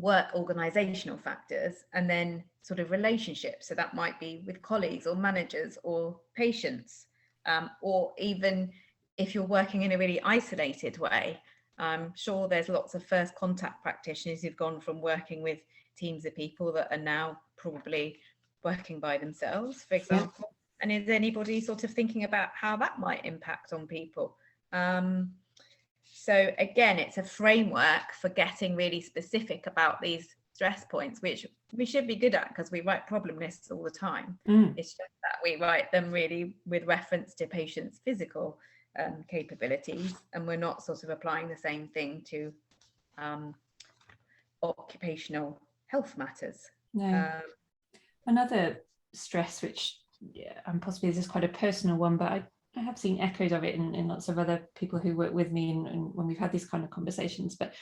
work organizational factors, and then sort of relationships. So that might be with colleagues or managers or patients, or even if you're working in a really isolated way. I'm sure there's lots of first contact practitioners who've gone from working with teams of people that are now probably working by themselves, for example. And is anybody sort of thinking about how that might impact on people? So again, it's a framework for getting really specific about these stress points, which we should be good at because we write problem lists all the time. It's just that we write them really with reference to patients' physical capabilities, and we're not sort of applying the same thing to occupational health matters. Another stress, which and possibly this is quite a personal one, but I have seen echoes of it in lots of other people who work with me and when we've had these kind of conversations. But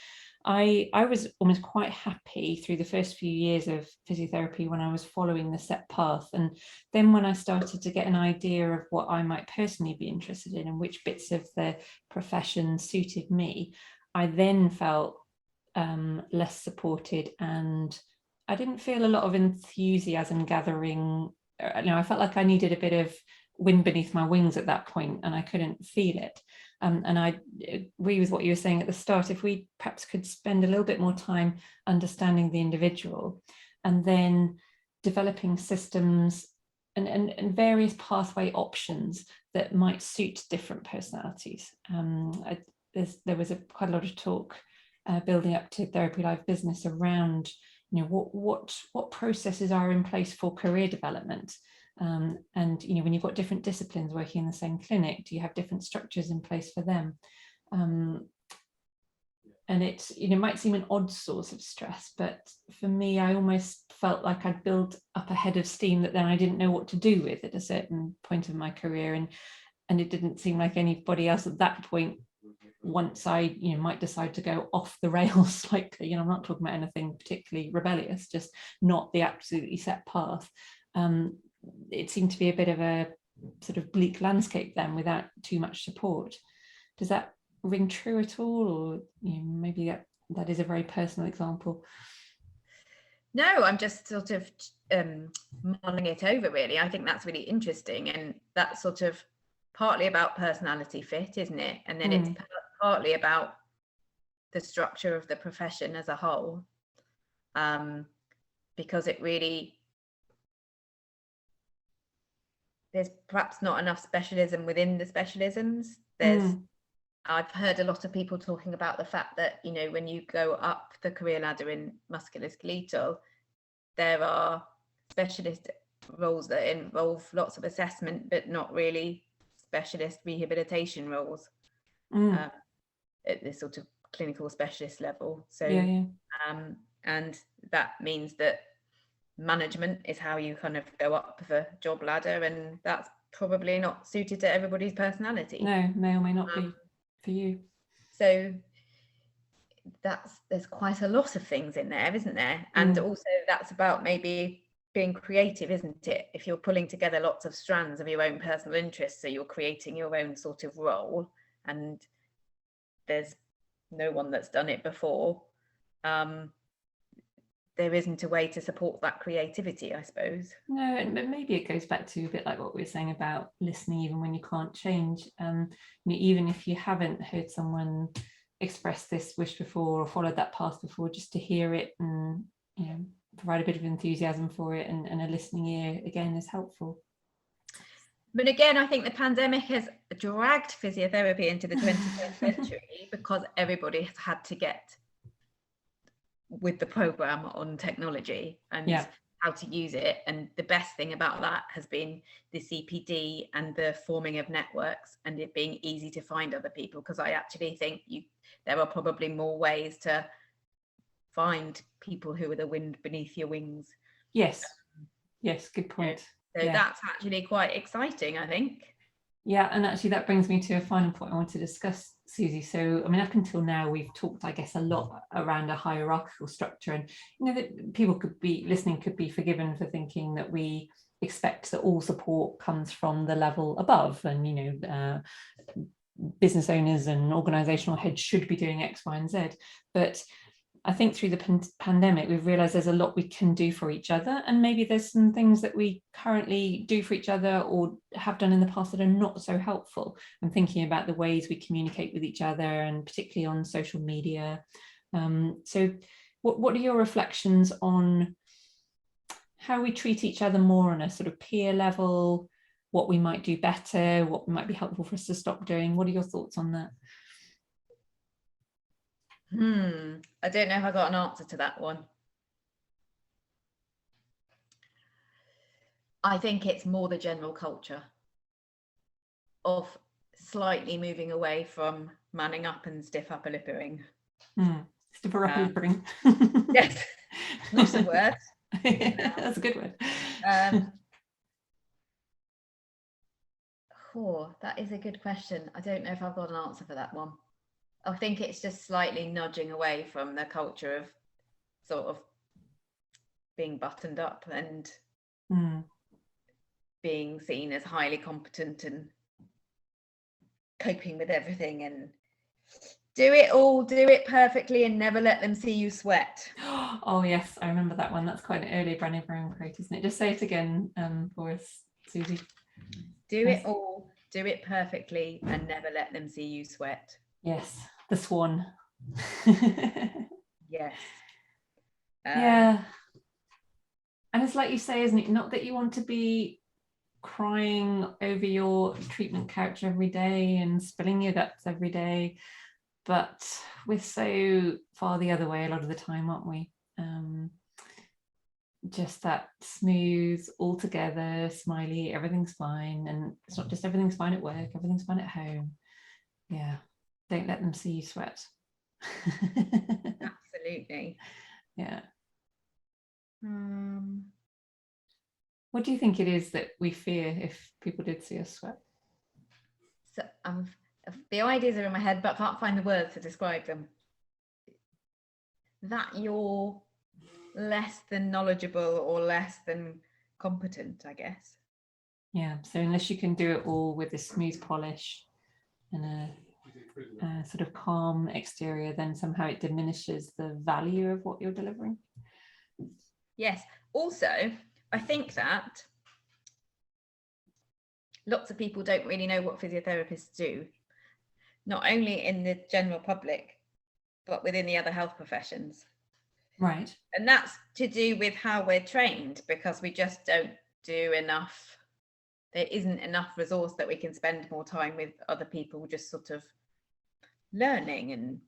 I was almost quite happy through the first few years of physiotherapy when I was following the set path. And then when I started to get an idea of what I might personally be interested in and which bits of the profession suited me, I then felt less supported, and I didn't feel a lot of enthusiasm gathering. I felt like I needed a bit of wind beneath my wings at that point, and I couldn't feel it. And I agree with what you were saying at the start. If we perhaps could spend a little bit more time understanding the individual and then developing systems and various pathway options that might suit different personalities. There was quite a lot of talk building up to Therapy Live Business around what processes are in place for career development. And when you've got different disciplines working in the same clinic, do you have different structures in place for them? And it might seem an odd source of stress, but for me, I almost felt like I'd built up a head of steam that then I didn't know what to do with at a certain point of my career, and it didn't seem like anybody else at that point, once I might decide to go off the rails slightly, I'm not talking about anything particularly rebellious, just not the absolutely set path. It seemed to be a bit of a sort of bleak landscape then without too much support. Does that ring true at all, or maybe that is a very personal example? No, I'm just sort of mulling it over, really. I think that's really interesting, and that's sort of partly about personality fit, isn't it? And then it's partly about the structure of the profession as a whole, because it really, there's perhaps not enough specialism within the specialisms. There's I've heard a lot of people talking about the fact that, you know, when you go up the career ladder in musculoskeletal, there are specialist roles that involve lots of assessment, but not really specialist rehabilitation roles at this sort of clinical specialist level. So, and that means that management is how you kind of go up the job ladder, and that's probably not suited to everybody's personality. No, may or may not be for you. So there's quite a lot of things in there, isn't there? And also that's about maybe being creative, isn't it? If you're pulling together lots of strands of your own personal interests, so you're creating your own sort of role, and there's no one that's done it before, there isn't a way to support that creativity, I suppose. No, and maybe it goes back to a bit like what we were saying about listening even when you can't change. Even if you haven't heard someone express this wish before or followed that path before, just to hear it and, you know, provide a bit of enthusiasm for it and a listening ear again is helpful. But again, I think the pandemic has dragged physiotherapy into the 21st century because everybody has had to get with the program on technology and how to use it. And the best thing about that has been the CPD and the forming of networks and it being easy to find other people, because I actually think there are probably more ways to find people who are the wind beneath your wings. Yes, good point. So that's actually quite exciting, I think. Yeah, and actually that brings me to a final point I want to discuss, Susie. So, I mean, up until now, we've talked, I guess, a lot around a hierarchical structure, and, you know, that people could be forgiven for thinking that we expect that all support comes from the level above, and, you know, business owners and organizational heads should be doing X, Y, and Z. But I think through the pandemic, we've realized there's a lot we can do for each other. And maybe there's some things that we currently do for each other or have done in the past that are not so helpful. I'm thinking about the ways we communicate with each other, and particularly on social media. So what are your reflections on how we treat each other more on a sort of peer level, what we might do better, what might be helpful for us to stop doing? What are your thoughts on that? I don't know if I got an answer to that one. I think it's more the general culture of slightly moving away from manning up and stiff upper lippering. Stiff upper lippering. Yes, not a word. That's a good word. That is a good question. I don't know if I've got an answer for that one. I think it's just slightly nudging away from the culture of sort of being buttoned up and being seen as highly competent and coping with everything, and do it perfectly and never let them see you sweat. Oh yes, I remember that one. That's quite an early Brené Brown quote, isn't it? Just say it again for us, Susie. Do it perfectly and never let them see you sweat. Yes, the swan. Yes. Yeah. And it's like you say, isn't it? Not that you want to be crying over your treatment couch every day and spilling your guts every day, but we're so far the other way a lot of the time, aren't we? Just that smooth, all together, smiley, everything's fine. And it's not just everything's fine at work, everything's fine at home. Yeah. Don't let them see you sweat. Absolutely. Yeah. What do you think it is that we fear if people did see us sweat? So the ideas are in my head, but I can't find the words to describe them. That you're less than knowledgeable or less than competent, I guess. Yeah. So unless you can do it all with a smooth polish and a sort of calm exterior, then somehow it diminishes the value of what you're delivering. Yes. Also, I think that lots of people don't really know what physiotherapists do, not only in the general public, but within the other health professions. Right. And that's to do with how we're trained, because we just don't do enough. There isn't enough resource that we can spend more time with other people, just sort of learning and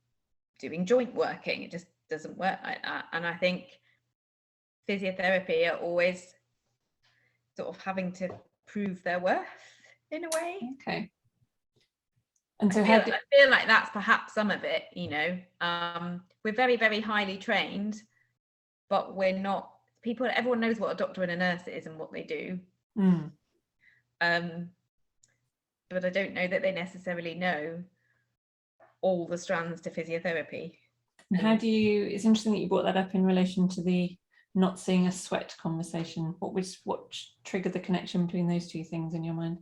doing joint working. It just doesn't work like that. And I think physiotherapy are always sort of having to prove their worth in a way. Okay. And so I feel like that's perhaps some of it, you know. We're very, very highly trained, but we're not people. Everyone knows what a doctor and a nurse is and what they do. But I don't know that they necessarily know all the strands to physiotherapy. And how do you, it's interesting that you brought that up in relation to the not seeing a sweat conversation. What triggered the connection between those two things in your mind?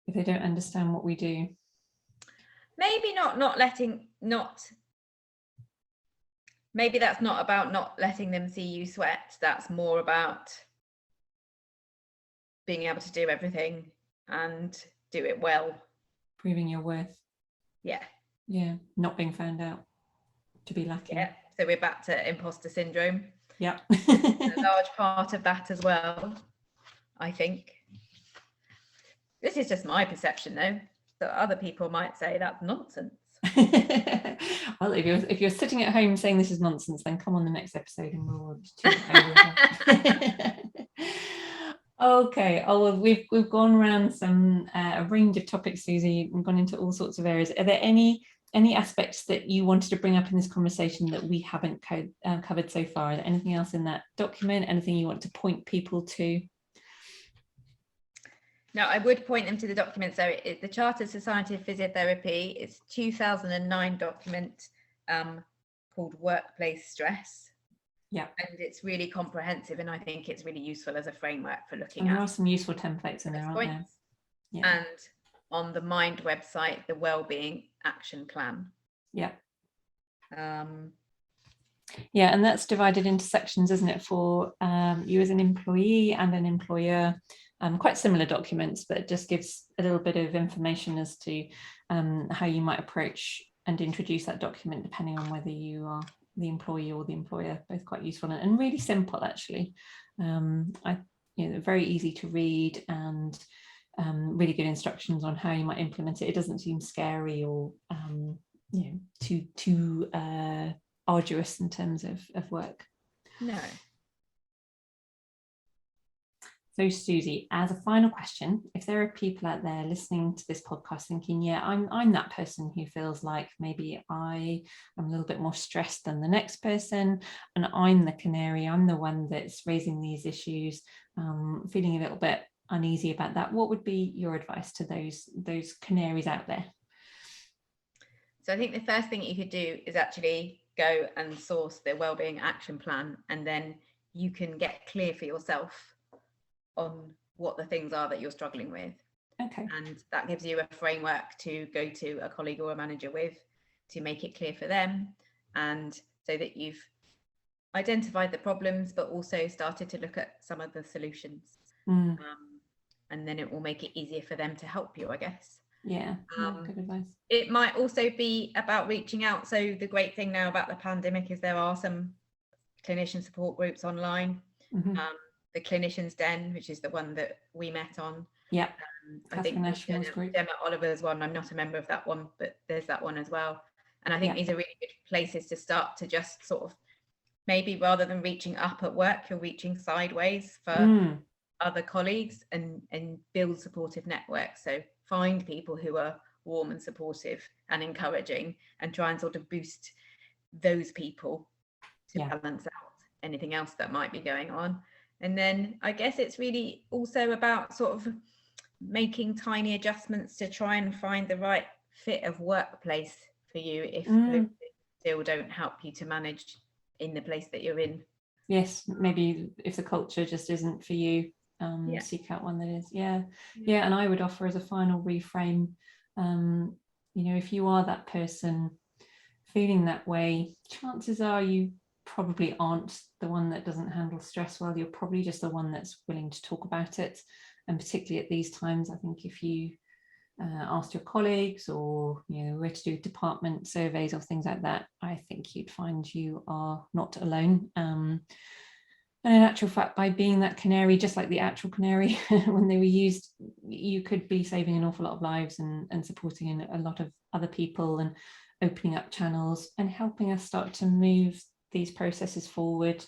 If they don't understand what we do. Maybe maybe that's not about not letting them see you sweat. That's more about being able to do everything and do it well. Proving your worth. Yeah. Yeah. Not being found out. To be lacking. Yeah. So we're back to imposter syndrome. Yeah. A large part of that as well, I think. This is just my perception though. So other people might say that's nonsense. Well, if you're sitting at home saying this is nonsense, then come on the next episode and we'll Okay. Oh, well, we've gone around a range of topics, Susie. We've gone into all sorts of areas. Are there any aspects that you wanted to bring up in this conversation that we haven't covered so far? Is there anything else in that document? Anything you want to point people to? No, I would point them to the document. So the Chartered Society of Physiotherapy, it's 2009 document called Workplace Stress. Yeah. And it's really comprehensive, and I think it's really useful as a framework for looking and at. There are some useful templates in there, aren't there? Yeah. And on the Mind website, the Wellbeing Action Plan. Yeah. Yeah, and that's divided into sections, isn't it, for you as an employee and an employer. Quite similar documents, but it just gives a little bit of information as to how you might approach and introduce that document, depending on whether you are the employee or the employer. Both quite useful and really simple, actually. Very easy to read, and really good instructions on how you might implement it. It doesn't seem scary or too arduous in terms of work. No. So Susie, as a final question, if there are people out there listening to this podcast thinking, yeah, I'm that person who feels like maybe I am a little bit more stressed than the next person, and I'm the canary, I'm the one that's raising these issues, feeling a little bit uneasy about that, what would be your advice to those canaries out there? So I think the first thing you could do is actually go and source the Wellbeing Action Plan, and then you can get clear for yourself on what the things are that you're struggling with. Okay. And that gives you a framework to go to a colleague or a manager with, to make it clear for them, and so that you've identified the problems but also started to look at some of the solutions. And then it will make it easier for them to help you, I guess. Yeah, good advice. It might also be about reaching out. So the great thing now about the pandemic is there are some clinician support groups online. The Clinician's Den, which is the one that we met on. Yeah. I think Gemma Oliver's one, I'm not a member of that one, but there's that one as well. And I think these are really good places to start to just sort of, maybe rather than reaching up at work, you're reaching sideways for other colleagues and build supportive networks. So find people who are warm and supportive and encouraging, and try and sort of boost those people to balance out anything else that might be going on. And then I guess it's really also about sort of making tiny adjustments to try and find the right fit of workplace for you if they still don't help you to manage in the place that you're in. Yes, maybe if the culture just isn't for you, seek out one that is. Yeah. And I would offer as a final reframe, if you are that person feeling that way, chances are you probably aren't the one that doesn't handle stress well. You're probably just the one that's willing to talk about it. And particularly at these times, I think if you asked your colleagues or were to do department surveys or things like that, I think you'd find you are not alone. And in actual fact, by being that canary, just like the actual canary, when they were used, you could be saving an awful lot of lives and supporting a lot of other people and opening up channels and helping us start to move these processes forward,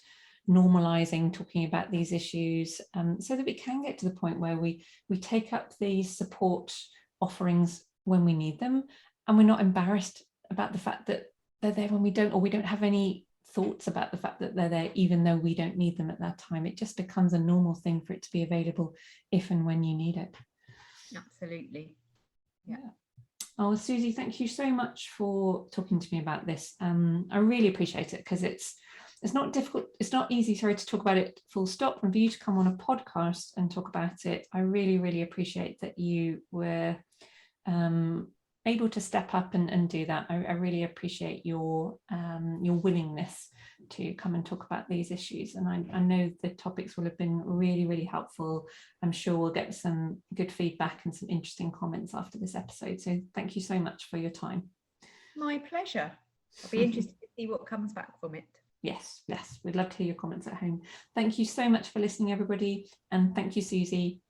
normalizing talking about these issues, so that we can get to the point where we take up these support offerings when we need them, and we're not embarrassed about the fact that they're there when we don't, or we don't have any thoughts about the fact that they're there even though we don't need them at that time. It just becomes a normal thing for it to be available if and when you need it. Absolutely. Yeah. Oh, Susie, thank you so much for talking to me about this. I really appreciate it, because it's not difficult, it's not easy, sorry, to talk about it full stop, and for you to come on a podcast and talk about it, I really, really appreciate that you were able to step up and do that. I really appreciate your willingness to come and talk about these issues, and I know the topics will have been really, really helpful. I'm sure we'll get some good feedback and some interesting comments after this episode, so thank you so much for your time. My pleasure. I'll be interested to see what comes back from it. Yes, we'd love to hear your comments at home. Thank you so much for listening, everybody, and thank you, Susie.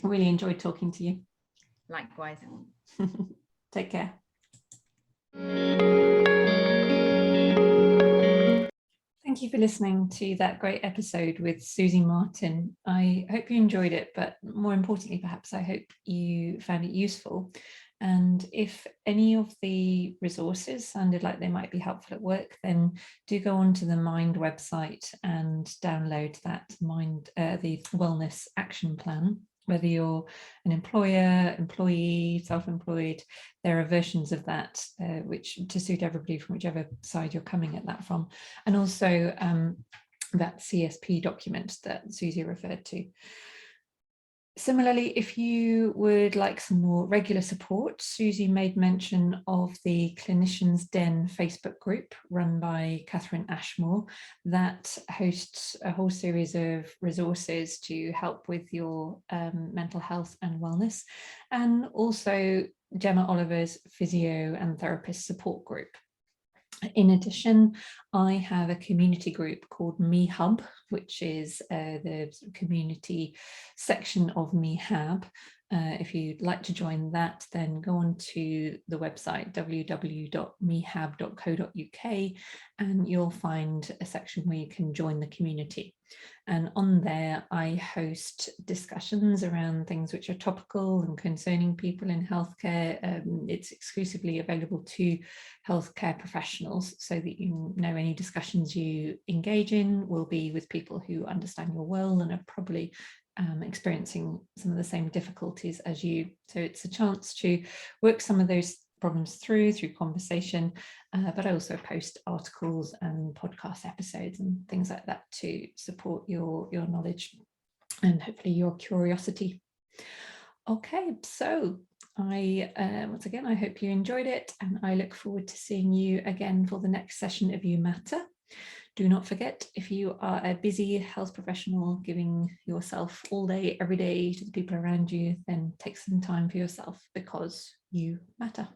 I really enjoyed talking to you. Likewise. Take care. Thank you for listening to that great episode with Susie Martin. I hope you enjoyed it, but more importantly, perhaps I hope you found it useful. And if any of the resources sounded like they might be helpful at work, then do go onto the Mind website and download that the Wellness Action Plan. Whether you're an employer, employee, self-employed, there are versions of that which to suit everybody from whichever side you're coming at that from. And also that CSP document that Susie referred to. Similarly, if you would like some more regular support, Susie made mention of the Clinician's Den Facebook group run by Catherine Ashmore that hosts a whole series of resources to help with your mental health and wellness, and also Gemma Oliver's physio and therapist support group. In addition, I have a community group called Me Hub, which is the community section of Me Hab. If you'd like to join that, then go on to the website www.mehab.co.uk and you'll find a section where you can join the community. And on there, I host discussions around things which are topical and concerning people in healthcare. It's exclusively available to healthcare professionals, so that you know any discussions you engage in will be with people who understand your well and are probably experiencing some of the same difficulties as you. So it's a chance to work some of those problems through conversation, but I also post articles and podcast episodes and things like that to support your knowledge and hopefully your curiosity. Okay, so once again, I hope you enjoyed it, and I look forward to seeing you again for the next session of You Matter. Do not forget, if you are a busy health professional giving yourself all day, every day to the people around you, then take some time for yourself, because you matter.